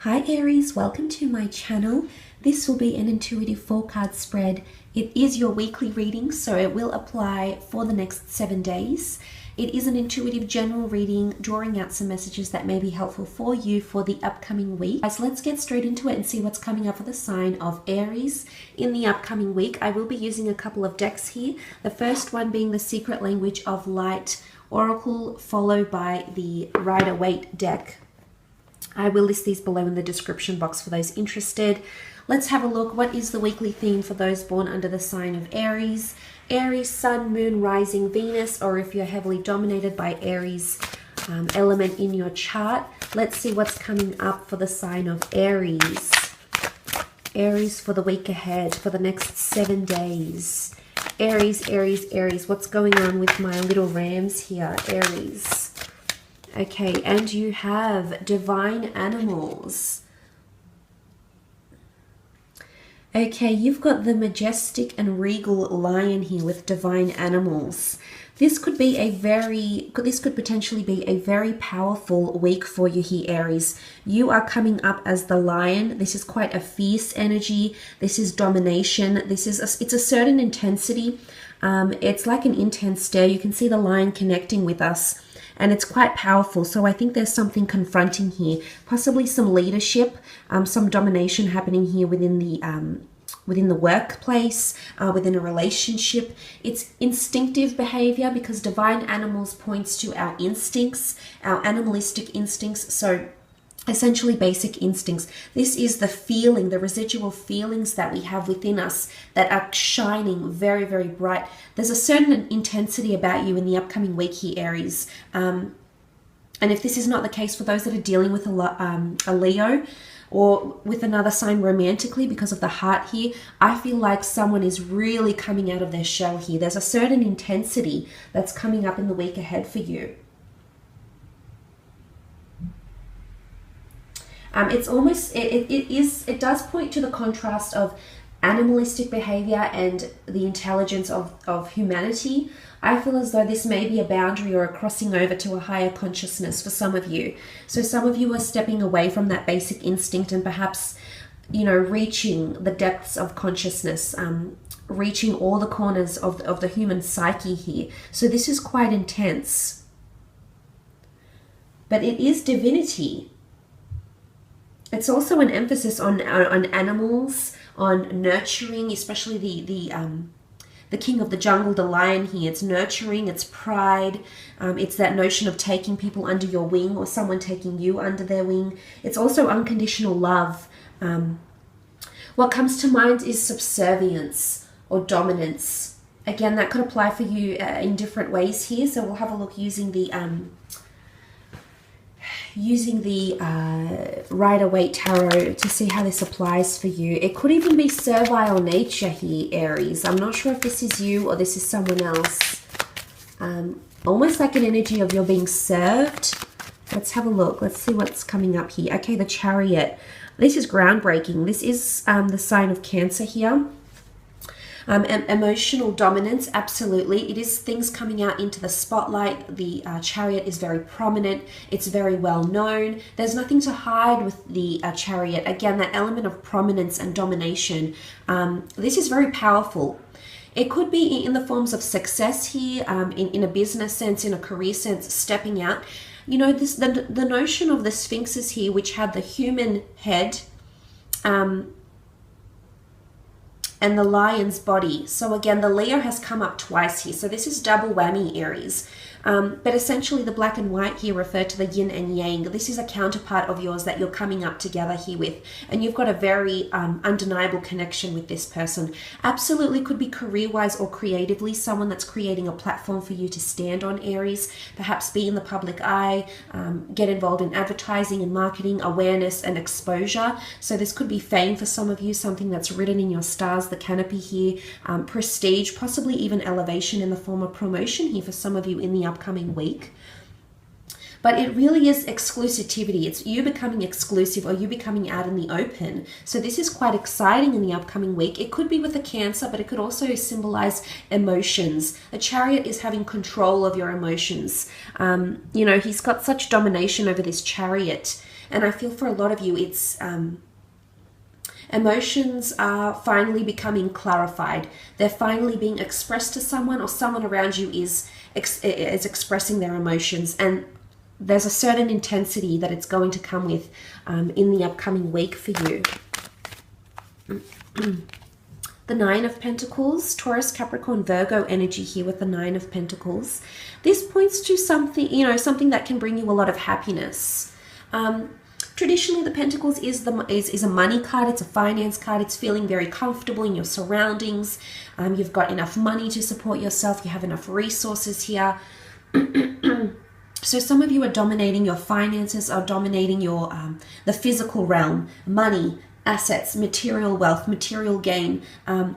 Hi Aries, welcome to my channel. This will be an intuitive 4-card spread. It is your weekly reading, so it will apply for the next 7 days. It is an intuitive general reading, drawing out some messages that may be helpful for you for the upcoming week. So let's get straight into it and see what's coming up for the sign of Aries in the upcoming week. I will be using a couple of decks here. The first one being the Secret Language of Light Oracle, followed by the Rider-Waite deck. I will list these below in the description box for those interested. Let's have a look. What is the weekly theme for those born under the sign of Aries? Aries, Sun, Moon, Rising, Venus, or if you're heavily dominated by Aries element in your chart. Let's see what's coming up for the sign of Aries. Aries for the week ahead, for the next 7 days. Aries, Aries, Aries. What's going on with my little rams here? Aries. Okay, and you have divine animals. Okay, you've got the majestic and regal lion here with divine animals. This could potentially be a very powerful week for you here, Aries. You are coming up as the lion. This is quite a fierce energy. This is domination. It's a certain intensity. It's like an intense stare. You can see the lion connecting with us. And it's quite powerful. So I think there's something confronting here, possibly some leadership, some domination happening here within the workplace, within a relationship. It's instinctive behavior because divine animals points to our instincts, our animalistic instincts. So essentially basic instincts. This is the feeling, the residual feelings that we have within us that are shining very, very bright. There's a certain intensity about you in the upcoming week here, Aries. And if this is not the case for those that are dealing with a Leo or with another sign romantically because of the heart here, I feel like someone is really coming out of their shell here. There's a certain intensity that's coming up in the week ahead for you. It does point to the contrast of animalistic behavior and the intelligence of humanity. I feel as though this may be a boundary or a crossing over to a higher consciousness for some of you. So some of you are stepping away from that basic instinct and perhaps, reaching the depths of consciousness, reaching all the corners of the human psyche here. So this is quite intense. But it is divinity. It's also an emphasis on animals, on nurturing, especially the king of the jungle, the lion here. It's nurturing, it's pride, it's that notion of taking people under your wing or someone taking you under their wing. It's also unconditional love. What comes to mind is subservience or dominance. Again, that could apply for you in different ways here. So we'll have a look using the Rider-Waite Tarot to see how this applies for you. It could even be servile nature here, Aries. I'm not sure if this is you or this is someone else. Almost like an energy of you're being served. Let's have a look. Let's see what's coming up here. Okay, the Chariot. This is groundbreaking. This is the sign of Cancer here. Emotional dominance, absolutely. It is things coming out into the spotlight. The Chariot is very prominent. It's very well known. There's nothing to hide with the Chariot. Again, that element of prominence and domination. This is very powerful. It could be in the forms of success here, in a business sense, in a career sense, stepping out. The notion of the Sphinxes here, which had the human head, and the lion's body. So again, the Leo has come up twice here. So this is double whammy, Aries. But essentially the black and white here refer to the yin and yang. This is a counterpart of yours that you're coming up together here with. And you've got a very undeniable connection with this person. Absolutely could be career-wise or creatively, someone that's creating a platform for you to stand on, Aries. Perhaps be in the public eye, get involved in advertising and marketing, awareness and exposure. So this could be fame for some of you, something that's written in your stars, the canopy here, prestige, possibly even elevation in the form of promotion here for some of you in the upcoming week. But it really is exclusivity. It's you becoming exclusive or you becoming out in the open. So this is quite exciting in the upcoming week. It could be with a Cancer, but it could also symbolize emotions. A Chariot is having control of your emotions. He's got such domination over this Chariot. And I feel for a lot of you, it's emotions are finally becoming clarified. They're finally being expressed to someone, or someone around you is expressing their emotions. And there's a certain intensity that it's going to come with in the upcoming week for you. The Nine of Pentacles, Taurus, Capricorn, Virgo energy here with the Nine of Pentacles. This points to something, you know, something that can bring you a lot of happiness. Traditionally, the Pentacles is a money card. It's a finance card. It's feeling very comfortable in your surroundings. You've got enough money to support yourself. You have enough resources here. So some of you are dominating your finances, are dominating your the physical realm, money, assets, material wealth, material gain,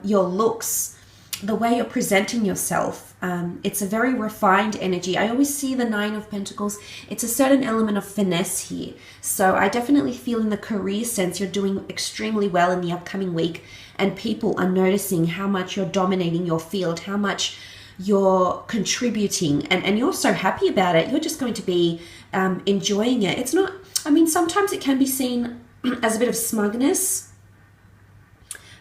your looks, the way you're presenting yourself. It's a very refined energy. I always see the Nine of Pentacles. It's a certain element of finesse here. So I definitely feel in the career sense you're doing extremely well in the upcoming week, and people are noticing how much you're dominating your field, how much you're contributing, and you're so happy about it. You're just going to be enjoying it. It's not, I mean, sometimes it can be seen as a bit of smugness,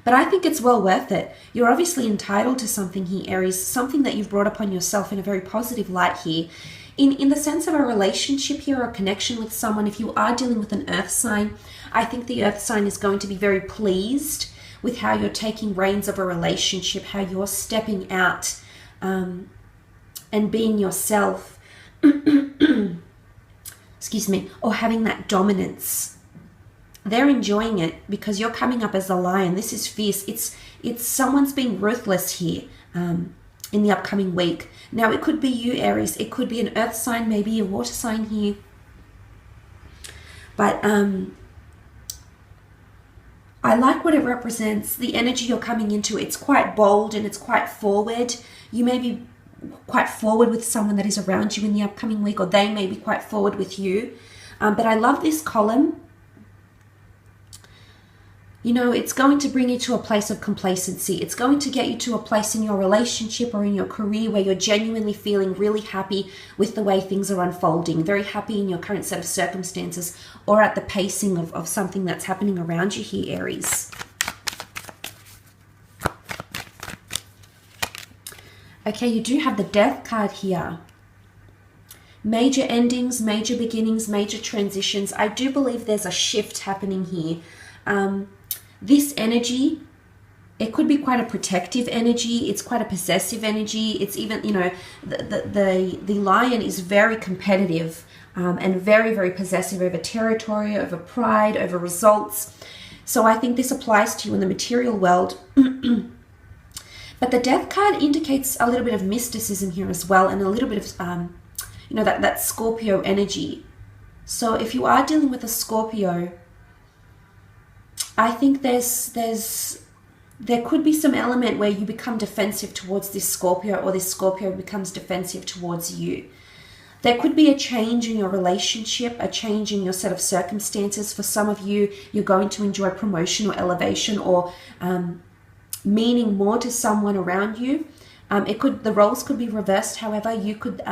but I think it's well worth it. You're obviously entitled to something here, Aries, something that you've brought upon yourself in a very positive light here. In the sense of a relationship here, or a connection with someone, if you are dealing with an earth sign, I think the earth sign is going to be very pleased with how you're taking reins of a relationship, how you're stepping out and being yourself, excuse me, or having that dominance. They're enjoying it because you're coming up as a lion. This is fierce. It's someone's being ruthless here in the upcoming week. Now, it could be you, Aries. It could be an earth sign, maybe a water sign here. But I like what it represents. The energy you're coming into, it's quite bold and it's quite forward. You may be quite forward with someone that is around you in the upcoming week, or they may be quite forward with you. But I love this column. You know, it's going to bring you to a place of complacency. It's going to get you to a place in your relationship or in your career where you're genuinely feeling really happy with the way things are unfolding, very happy in your current set of circumstances, or at the pacing of something that's happening around you here, Aries. Okay, you do have the Death card here. Major endings, major beginnings, major transitions. I do believe there's a shift happening here. This energy, it could be quite a protective energy. It's quite a possessive energy. It's even, you know, the lion is very competitive and very, very possessive over territory, over pride, over results. So I think this applies to you in the material world. But the Death card indicates a little bit of mysticism here as well, and a little bit of, you know, that Scorpio energy. So if you are dealing with a Scorpio, I think there could be some element where you become defensive towards this Scorpio, or this Scorpio becomes defensive towards you. There could be a change in your relationship, a change in your set of circumstances. For some of you, you're going to enjoy promotion or elevation, or meaning more to someone around you. The roles could be reversed. However, you could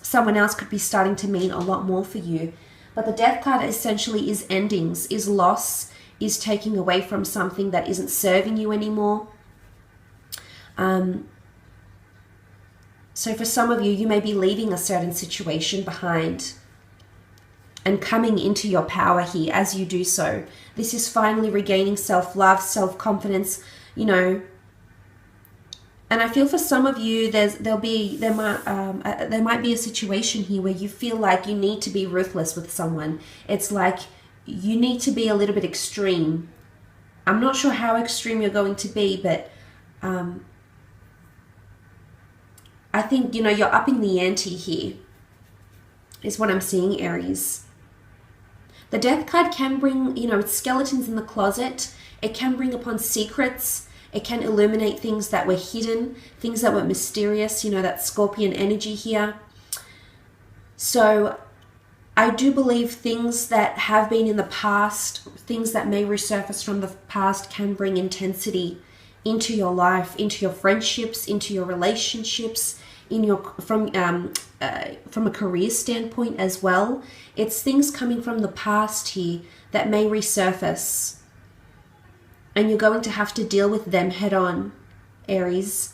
someone else could be starting to mean a lot more for you. But the Death card essentially is endings, is loss, is taking away from something that isn't serving you anymore. So for some of you, you may be leaving a certain situation behind and coming into your power here as you do so. This is finally regaining self-love, self-confidence, you know. And I feel for some of you, there might be a situation here where you feel like you need to be ruthless with someone. It's like you need to be a little bit extreme. I'm not sure how extreme you're going to be, but I think, you know, you're upping the ante here, is what I'm seeing, Aries. The Death card can bring, you know, it's skeletons in the closet. It can bring upon secrets. It can illuminate things that were hidden, things that were mysterious, you know, that Scorpion energy here. So I do believe things that have been in the past, things that may resurface from the past, can bring intensity into your life, into your friendships, into your relationships, from a career standpoint as well. It's things coming from the past here that may resurface, and you're going to have to deal with them head on, Aries.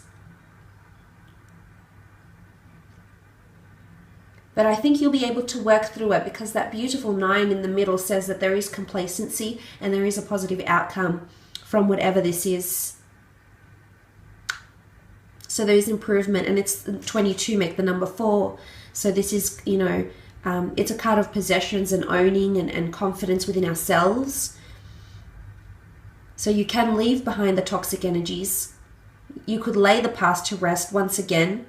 But I think you'll be able to work through it, because that beautiful 9 in the middle says that there is complacency and there is a positive outcome from whatever this is. So there is improvement, and it's 22, make the number 4. So this is, you know, it's a card of possessions and owning and confidence within ourselves. So you can leave behind the toxic energies. You could lay the past to rest once again.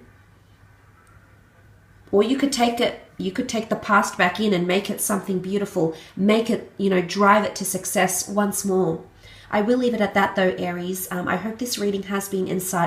Or you could take the past back in and make it something beautiful. Make it, you know, drive it to success once more. I will leave it at that though, Aries. I hope this reading has been insightful.